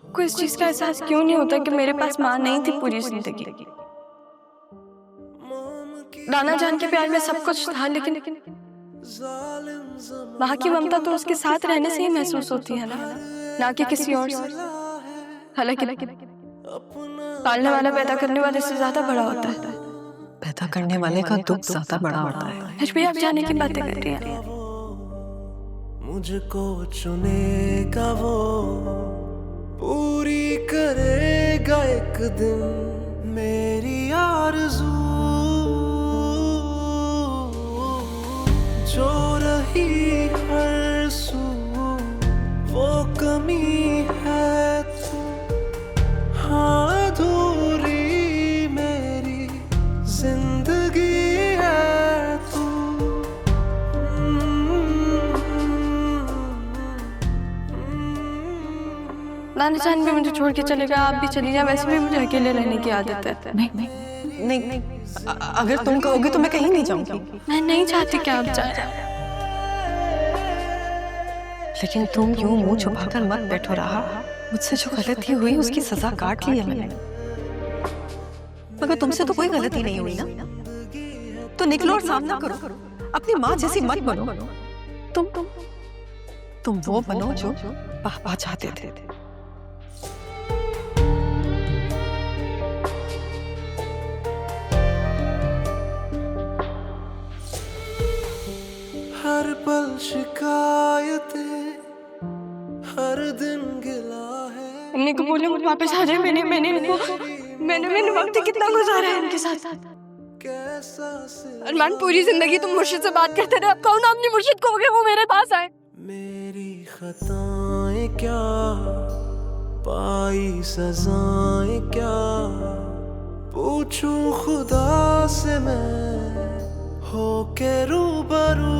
को इस चीज का एहसास क्यों नहीं होता कि मेरे पास माँ नहीं थी पूरी जिंदगी। नाना जान के प्यार में सब कुछ था, लेकिन माँ की ममता तो उसके साथ रहने से ही महसूस होती है ना कि किसी और से। हालांकि पालने वाला पैदा करने वाले से ज्यादा बड़ा होता है। पैदा करने वाले का दुख ज्यादा बड़ा होता है। फिर भी आप जाने की बातें कर रही हैं। मुझको चुनेगा वो, पूरी करेगा एक दिन मेरी आरज़ू। जो रही हर सू वो कमी है तू, हाँ अधूरी मेरी जिंदगी है तू। नाना जान भी मुझे छोड़ के चलेगा, आप भी चली जाए, वैसे भी मुझे अकेले रहने की आदत है। नहीं, अगर तुम कहोगे तो मैं कहीं नहीं जाऊंगी। मैं नहीं चाहती कि आप जाए, लेकिन तुम यूं मुंह छुपाकर मत बैठो रहा। मुझसे जो गलती हुई उसकी सजा काट ली है मैंने, मगर तुमसे तो कोई गलती नहीं हुई ना। तो निकलो और सामना करो, अपनी माँ जैसी मत बनो। तुम वो बनो जो पापा चाहते थे। हर पल शिकायतें, हर दिन गिला है। अम्मी को बोले मुझे वापस आ जाए। मैंने वक्त कितना गुजारा है उनके साथ। अरमान, पूरी जिंदगी तुम मुर्शिद से बात करते रहे, अब कहो ना अपनी मुर्शिद को कि वो मेरे पास आए। मेरी खताएं क्या, पाई सजाएं क्या, पूछूं खुदा से मैं होके रूबरू।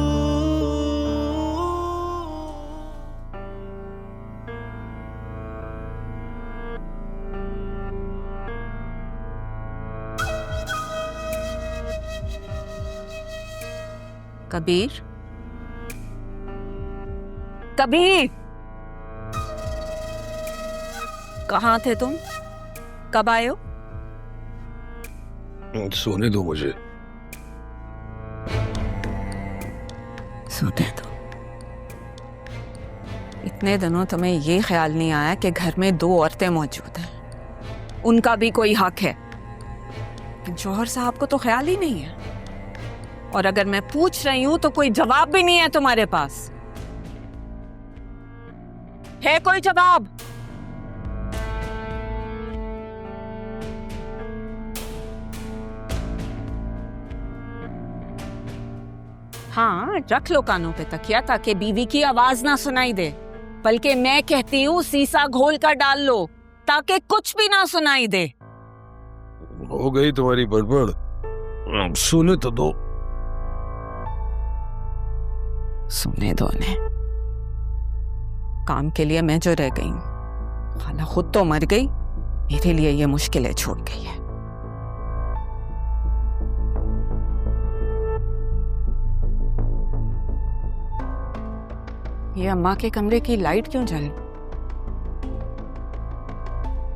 कबीर, कबीर, कहाँ थे तुम? कब आए हो? सोने दो मुझे। सोने दो। इतने दिनों तुम्हें ये ख्याल नहीं आया कि घर में दो औरतें मौजूद हैं, उनका भी कोई हक है। जौहर साहब को तो ख्याल ही नहीं है, और अगर मैं पूछ रही हूं तो कोई जवाब भी नहीं है तुम्हारे पास। है कोई जवाब? हाँ, रख लो कानों पे तकिया ताकि बीवी की आवाज ना सुनाई दे। बल्कि मैं कहती हूँ सीसा घोल कर डाल लो ताकि कुछ भी ना सुनाई दे। हो गई तुम्हारी बड़बड़, सोने तो दो। सुनने दो ने। काम के लिए मैं जो रह गई हूं, खाला खुद तो मर गई, मेरे लिए ये मुश्किलें छोड़ गई है। ये अम्मा के कमरे की लाइट क्यों जल?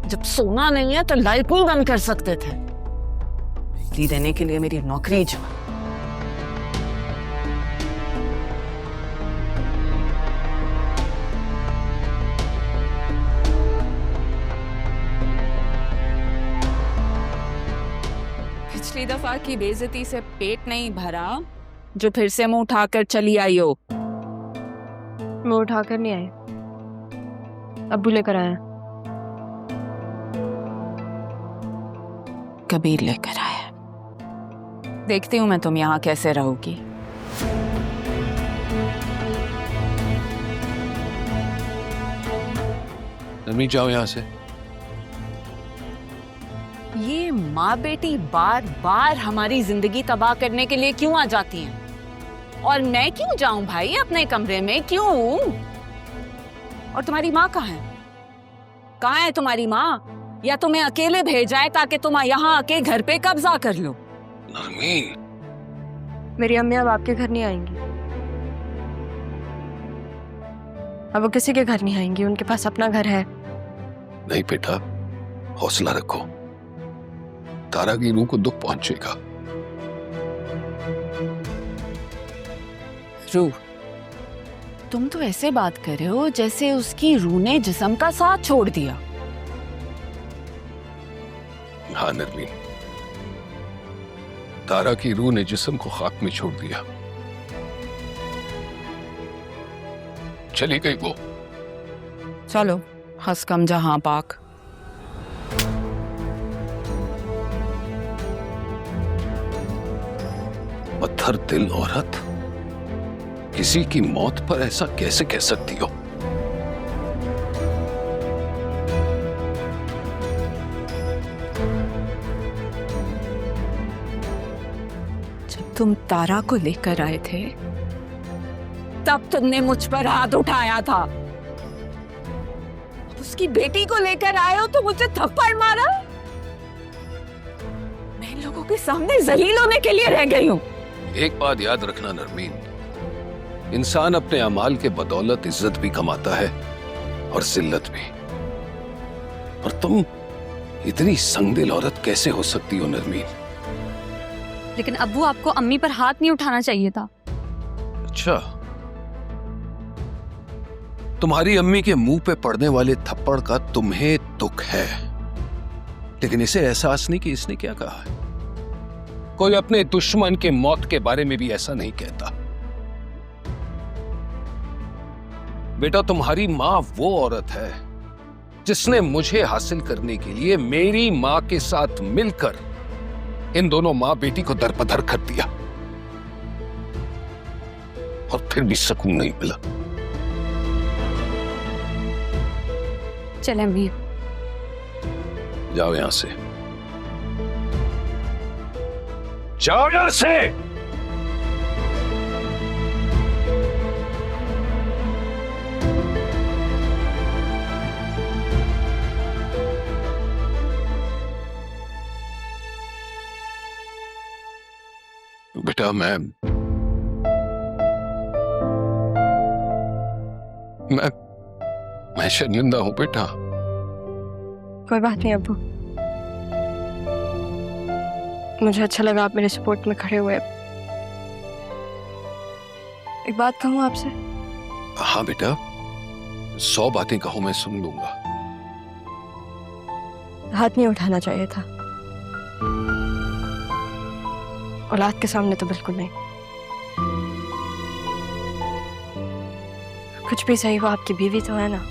जब सोना नहीं है तो लाइट नहीं बंद कर सकते थे। बिजली देने के लिए मेरी नौकरी जो। पिछली दफा की बेइज्जती से पेट नहीं भरा जो फिर से मुंह उठाकर चली आई हो। मैं उठाकर नहीं आई, अब्बू लेकर आया। कबीर लेकर आया। देखती हूं मैं तुम यहां कैसे रहोगी। अम्मी जाओ यहाँ से। ये माँ बेटी बार बार हमारी जिंदगी तबाह करने के लिए क्यों आ जाती हैं? और मैं क्यों जाऊं भाई अपने कमरे में, क्यों? और तुम्हारी माँ कहाँ है? कहाँ है तुम्हारी माँ? या तुम्हें अकेले भेजा है ताकि तुम यहाँ आके घर पे कब्जा कर लो? नरमीन, मेरी अम्मी अब आपके घर नहीं आएंगी। अब वो किसी के घर नहीं आएंगी, उनके पास अपना घर है। नहीं बेटा, हौसला रखो, तारा की रूह को दुख पहुंचेगा। रूह, तुम तो ऐसे बात कर रहे हो जैसे उसकी रूह ने जिस्म का साथ छोड़ दिया। हाँ नरमीन, तारा की रूह ने जिस्म को खाक में छोड़ दिया, चली गई वो। चलो, हंस कम जहां पाक। पत्थर दिल औरत, किसी की मौत पर ऐसा कैसे कह सकती हो? जब तुम तारा को लेकर आए थे तब तुमने मुझ पर हाथ उठाया था। उसकी बेटी को लेकर आए हो तो मुझे थप्पड़ मारा। मैं इन लोगों के सामने जलील होने के लिए रह गई हूं। एक बात याद रखना नरमीन, इंसान अपने अमाल के बदौलत इज्जत भी कमाता है और जिल्लत भी। और तुम इतनी संगदिल औरत कैसे हो सकती हो नरमीन? लेकिन अब्बू, आपको अम्मी पर हाथ नहीं उठाना चाहिए था। अच्छा, तुम्हारी अम्मी के मुंह पे पड़ने वाले थप्पड़ का तुम्हें दुख है, लेकिन इसे एहसास नहीं कि इसने क्या कहा है। कोई अपने दुश्मन के मौत के बारे में भी ऐसा नहीं कहता। बेटा, तुम्हारी मां वो औरत है जिसने मुझे हासिल करने के लिए मेरी मां के साथ मिलकर इन दोनों मां बेटी को दरपदर कर दिया, और फिर भी सुकून नहीं मिला। चले अम्मी। जाओ यहां से, जाओ यहां से। बेटा, मैं शर्मिंदा हूं बेटा। कोई बात नहीं अब्बू, मुझे अच्छा लगा आप मेरे सपोर्ट में खड़े हुए। एक बात कहूँ आपसे? हाँ बेटा, 100 बातें कहो, मैं सुन लूंगा। हाथ नहीं उठाना चाहिए था, औलाद के सामने तो बिल्कुल नहीं। कुछ भी सही हो, आपकी बीवी तो है ना।